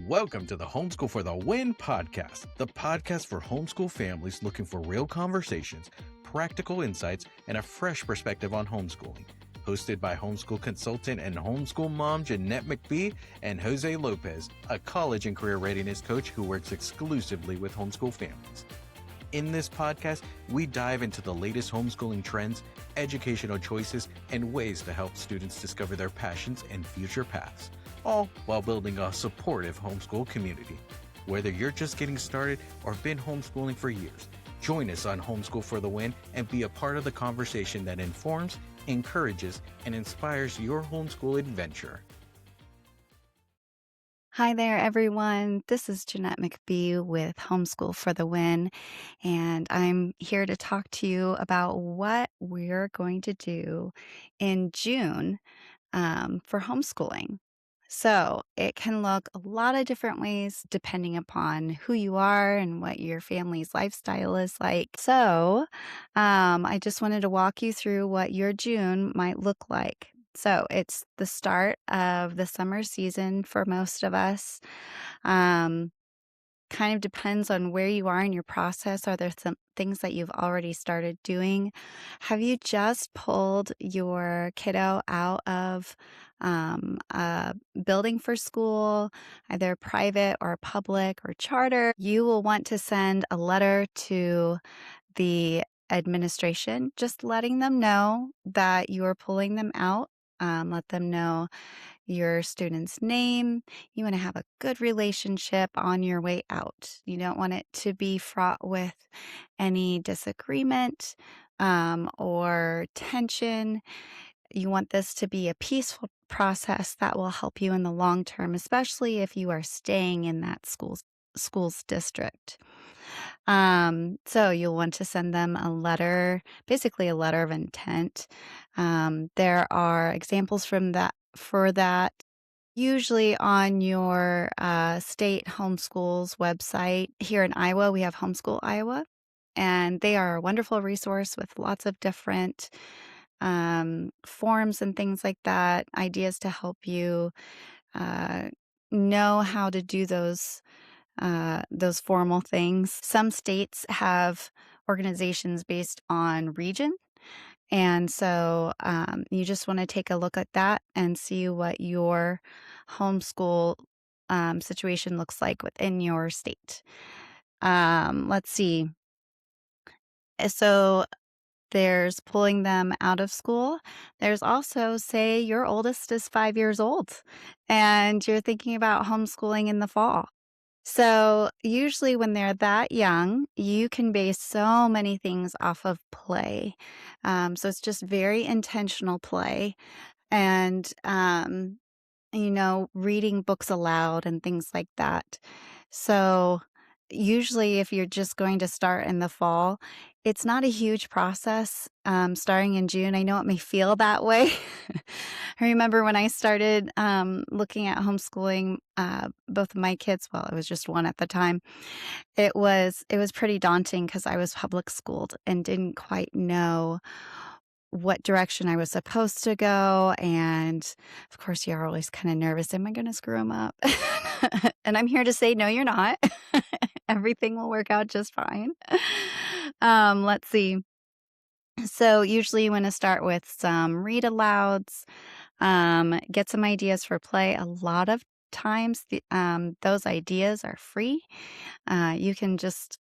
Welcome to the Homeschool for the Win podcast, the podcast for homeschool families looking for real conversations, practical insights, and a fresh perspective on homeschooling. Hosted by homeschool consultant and homeschool mom Jeanette McBee and Jose Lopez, a college and career readiness coach who works exclusively with homeschool families. In this podcast, we dive into the latest homeschooling trends, educational choices, and ways to help students discover their passions and future paths, all while building a supportive homeschool community. Whether you're just getting started or been homeschooling for years, join us on Homeschool for the Win and be a part of the conversation that informs, encourages, and inspires your homeschool adventure. Hi there, everyone. This is Jeanette McBee with Homeschool for the Win, and I'm here to talk to you about what we're going to do in June for homeschooling. So it can look a lot of different ways depending upon who you are and what your family's lifestyle is like. So I just wanted to walk you through what your June might look like. So it's the start of the summer season for most of us. Um, Kind of depends on where you are in your process. Are there some things that you've already started doing? Have you just pulled your kiddo out of a building for school, either private or public or charter? You will want to send a letter to the administration, just letting them know that you are pulling them out. Let them know your student's name. You want to have a good relationship on your way out. You don't want it to be fraught with any disagreement or tension. You want this to be a peaceful process that will help you in the long term, especially if you are staying in that school's district. So you'll want to send them a letter, basically a letter of intent. There are examples for that, usually on your state homeschool's website. Here in Iowa, we have Homeschool Iowa, and they are a wonderful resource with lots of different forms and things like that, ideas to help you uh, know how to do those formal things. Some states have organizations based on region. And so you just want to take a look at that and see what your homeschool situation looks like within your state. Let's see. So there's pulling them out of school. There's also, say, your oldest is 5 years old and you're thinking about homeschooling in the fall. So usually when they're that young, you can base so many things off of play. So it's just very intentional play and, reading books aloud and things like that. So usually if you're just going to start in the fall, it's not a huge process starting in June. I know it may feel that way. I remember when I started looking at homeschooling both of my kids, well, it was just one at the time. It was pretty daunting because I was public schooled and didn't quite know what direction I was supposed to go. And of course, you're always kind of nervous. Am I going to screw them up? And I'm here to say, no, you're not. Everything will work out just fine. Let's see. So usually you want to start with some read alouds, get some ideas for play. A lot of times those ideas are free. You can just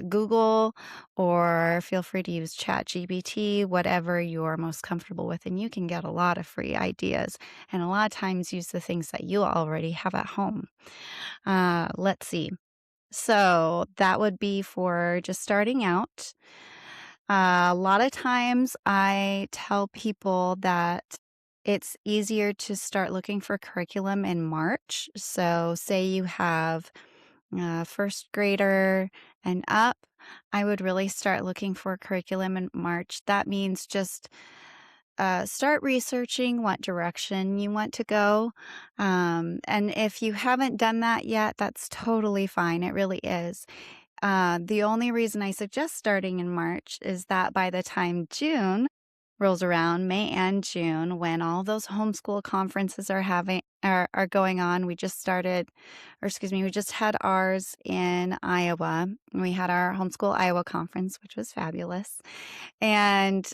Google or feel free to use ChatGPT, whatever you're most comfortable with, and you can get a lot of free ideas. And a lot of times use the things that you already have at home. Let's see. So that would be for just starting out. A lot of times I tell people that it's easier to start looking for curriculum in March. So say you have first grader and up, I would really start looking for curriculum in March. That means just start researching what direction you want to go. And if you haven't done that yet, that's totally fine. It really is. The only reason I suggest starting in March is that by the time June rolls around, May and June, when all those homeschool conferences are going on. We just started, or excuse me, we just had ours in Iowa. We had our homeschool Iowa conference, which was fabulous. And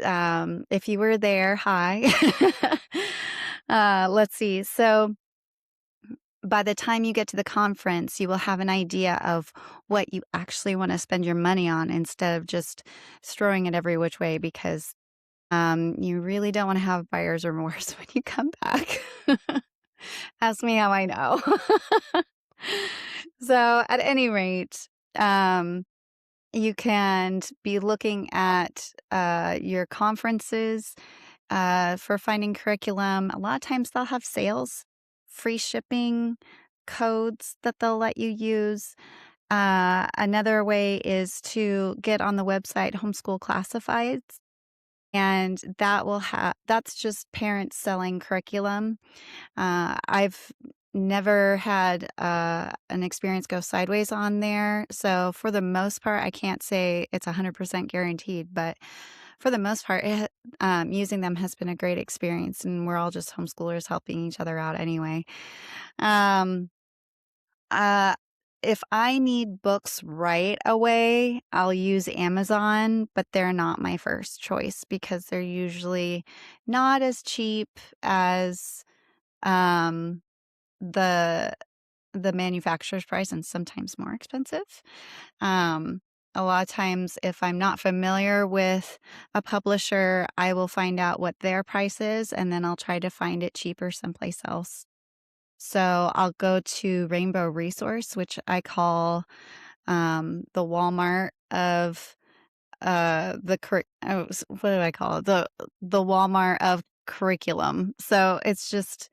if you were there, hi. Let's see. So by the time you get to the conference, you will have an idea of what you actually want to spend your money on instead of just throwing it every which way, because you really don't want to have buyer's remorse when you come back. Ask me how I know. So, at any rate, um, you can be looking at your conferences for finding curriculum. A lot of times they'll have sales, free shipping codes that they'll let you use. Another way is to get on the website Homeschool Classifieds, and that's just parents selling curriculum. I've never had an experience go sideways on there. So for the most part, I can't say it's 100% guaranteed, but for the most part, using them has been a great experience, and we're all just homeschoolers helping each other out anyway. Um, uh, if I need books right away, I'll use Amazon, but they're not my first choice because they're usually not as cheap as um, the the manufacturer's price, and sometimes more expensive. Um, a lot of times, if I'm not familiar with a publisher, I will find out what their price is, and then I'll try to find it cheaper someplace else. So I'll go to Rainbow Resource, which I call the Walmart of what do I call it? The Walmart of curriculum. So it's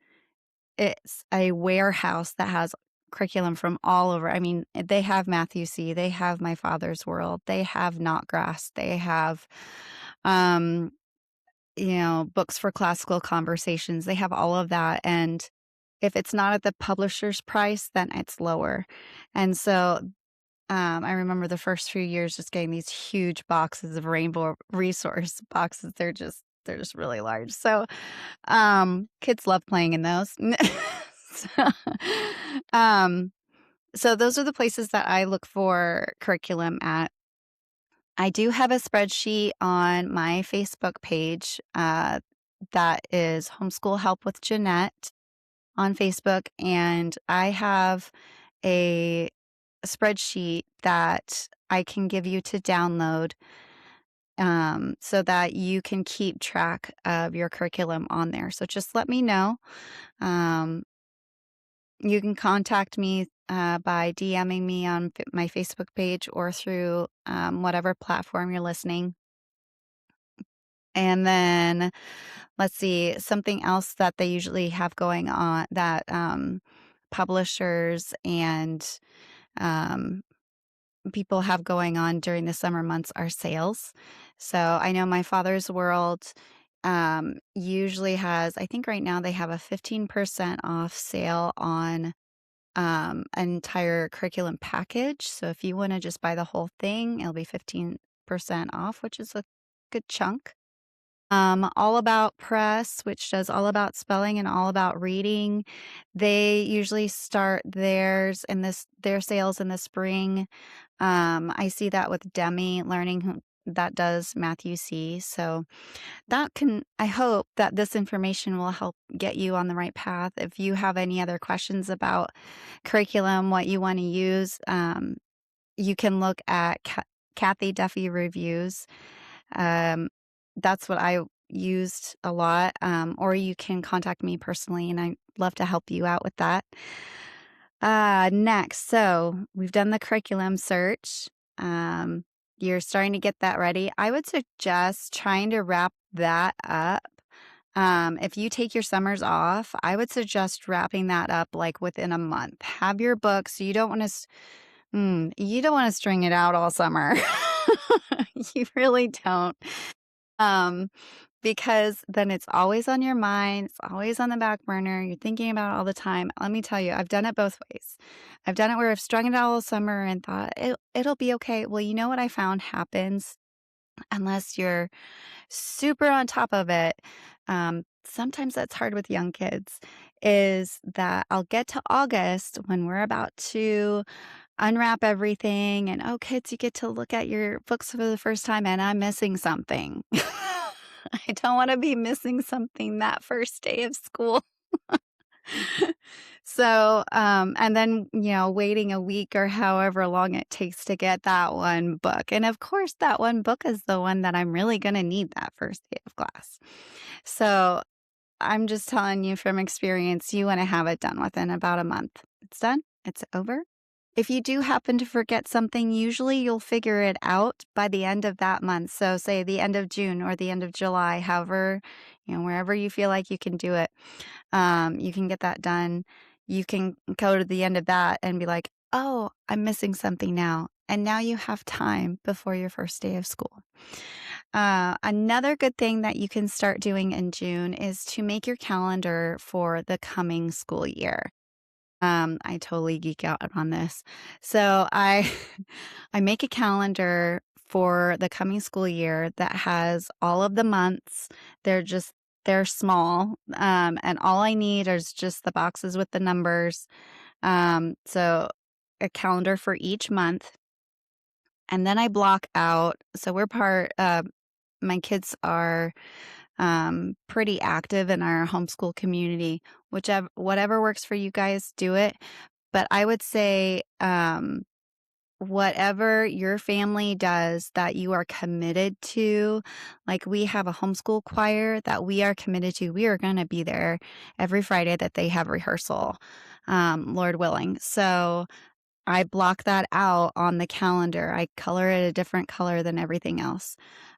a warehouse that has curriculum from all over. I mean, they have Matthew C. They have My Father's World. They have Knotgrass. They have, um, books for classical conversations. They have all of that. And if it's not at the publisher's price, then it's lower. And so I remember the first few years just getting these huge boxes of Rainbow Resource boxes. They're just really large. So kids love playing in those. So, um, so those are the places that I look for curriculum at. I do have a spreadsheet on my Facebook page that is Homeschool Help with Jeanette on Facebook, and I have a spreadsheet that I can give you to download so that you can keep track of your curriculum on there. So just let me know. Um, you can contact me by DMing me on my Facebook page or through whatever platform you're listening. And then let's see, something else that they usually have going on that publishers and um, people have going on during the summer months are sales. So I know My Father's World usually has, I think right now they have a 15% off sale on an entire curriculum package. So if you want to just buy the whole thing, it'll be 15% off, which is a good chunk. All About Press, which does all about spelling and all about reading. They usually start their sales in the spring. I see that with Demi Learning that does Matthew C. So I hope that this information will help get you on the right path. If you have any other questions about curriculum, what you want to use, you can look at Kathy Duffy reviews. That's what I used a lot. Or you can contact me personally, and I'd love to help you out with that. Next, so we've done the curriculum search. You're starting to get that ready. I would suggest trying to wrap that up. If you take your summers off, I would suggest wrapping that up like within a month. Have your books. You don't want to string it out all summer. You really don't. Um, because then it's always on your mind, it's always on the back burner, you're thinking about it all the time. Let me tell you, I've done it both ways. I've done it where I've strung it out all summer and thought it'll be okay. Well, you know what I found happens? unless you're super on top of it. Sometimes that's hard with young kids, is that I'll get to August when we're about to unwrap everything and, "Oh, kids, you get to look at your books for the first time," and I'm missing something. I don't wanna be missing something that first day of school. So, and then, waiting a week or however long it takes to get that one book. And of course, that one book is the one that I'm really going to need that first day of class. So I'm just telling you from experience, you want to have it done within about a month. It's done, it's over. If you do happen to forget something, usually you'll figure it out by the end of that month. So, say the end of June or the end of July, however, wherever you feel like you can do it. You can get that done. You can go to the end of that and be like, oh, I'm missing something now. And now you have time before your first day of school. Another good thing that you can start doing in June is to make your calendar for the coming school year. I totally geek out on this. So I I make a calendar for the coming school year that has all of the months. They're small. And all I need is just the boxes with the numbers. So a calendar for each month. And then I block out. So my kids are pretty active in our homeschool community. Whatever works for you guys, do it. But I would say, whatever your family does that you are committed to, like we have a homeschool choir that we are committed to. We are going to be there every Friday that they have rehearsal, Lord willing. So I block that out on the calendar. I color it a different color than everything else.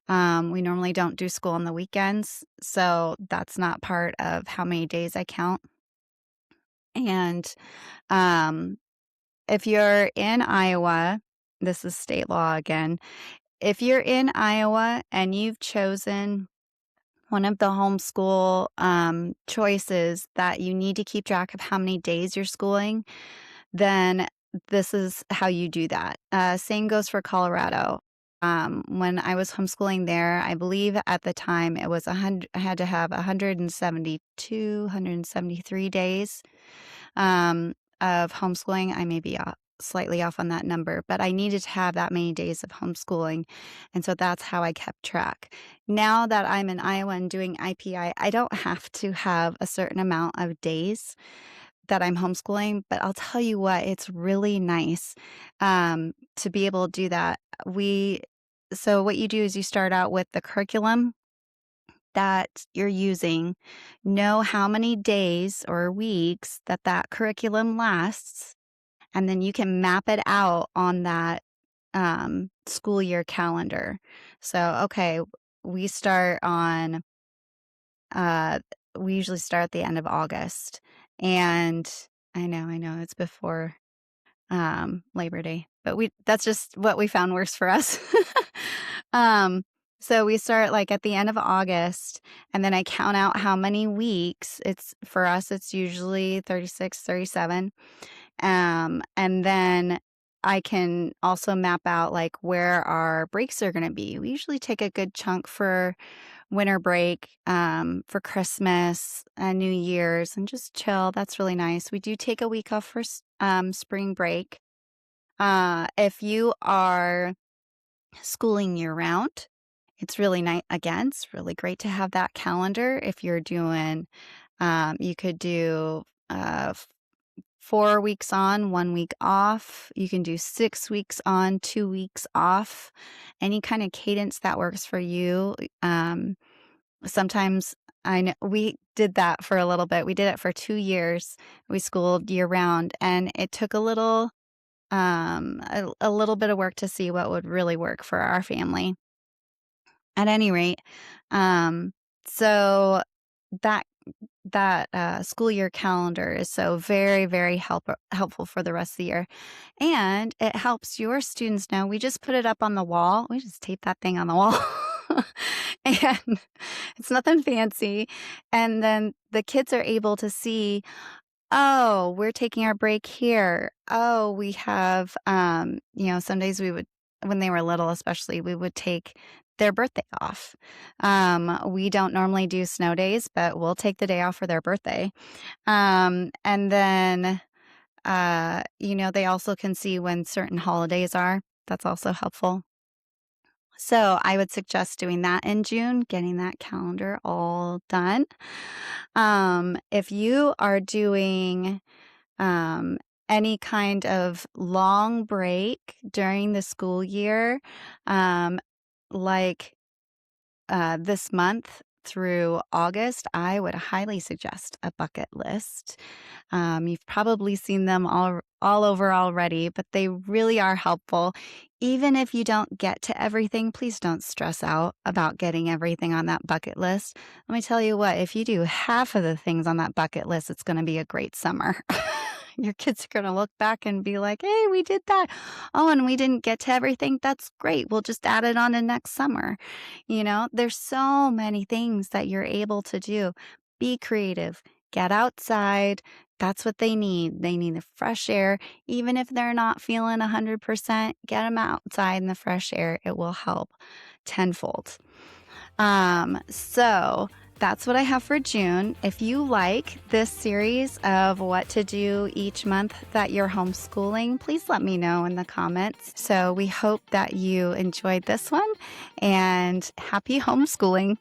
We normally don't do school on the weekends, so that's not part of how many days I count. And um, if you're in Iowa, this is state law again. If you're in Iowa and you've chosen one of the homeschool choices that you need to keep track of how many days you're schooling, then this is how you do that. Same goes for Colorado. When I was homeschooling there, I believe at the time it was 100, I had to have 172, 173 days of homeschooling. I may be slightly off on that number, but I needed to have that many days of homeschooling. And so that's how I kept track. Now that I'm in Iowa and doing IPI, I don't have to have a certain amount of days that I'm homeschooling, but I'll tell you what, it's really nice to be able to do that. So what you do is you start out with the curriculum that you're using, know how many days or weeks that curriculum lasts, and then you can map it out on that school year calendar. So, okay, we start on, uh, we usually start at the end of August. And I know, it's before Labor Day, but that's just what we found works for us. um, so we start like at the end of August, and then I count out how many weeks. For us, it's usually 36, 37. And then I can also map out like where our breaks are going to be. We usually take a good chunk for winter break, for Christmas and New Year's, and just chill. That's really nice. We do take a week off for spring break. If you are schooling year round, it's really nice. Again, it's really great to have that calendar. If you're doing, you could do 4 weeks on, 1 week off. You can do 6 weeks on, 2 weeks off. Any kind of cadence that works for you. Sometimes I know we did that for a little bit. We did it for 2 years. We schooled year round, and it took a little bit of work to see what would really work for our family. At any rate, so that school year calendar is so very, very helpful for the rest of the year. And it helps your students know. We just put it up on the wall. We just tape that thing on the wall. And it's nothing fancy. And then the kids are able to see, oh, we're taking our break here. Oh, we have, some days we would, when they were little especially, we would take their birthday off. We don't normally do snow days, but we'll take the day off for their birthday. And then, they also can see when certain holidays are. That's also helpful. So I would suggest doing that in June, getting that calendar all done. If you are doing um, any kind of long break during the school year, um, like this month through August, I would highly suggest a bucket list. You've probably seen them all over already, but they really are helpful. Even if you don't get to everything, please don't stress out about getting everything on that bucket list. Let me tell you what, if you do half of the things on that bucket list, it's going to be a great summer. Your kids are going to look back and be like, hey, we did that. Oh, and we didn't get to everything. That's great. We'll just add it on to next summer. There's so many things that you're able to do. Be creative. Get outside. That's what they need. They need the fresh air. Even if they're not feeling 100%, get them outside in the fresh air. It will help tenfold. So that's what I have for June. If you like this series of what to do each month that you're homeschooling, please let me know in the comments. So we hope that you enjoyed this one, and happy homeschooling.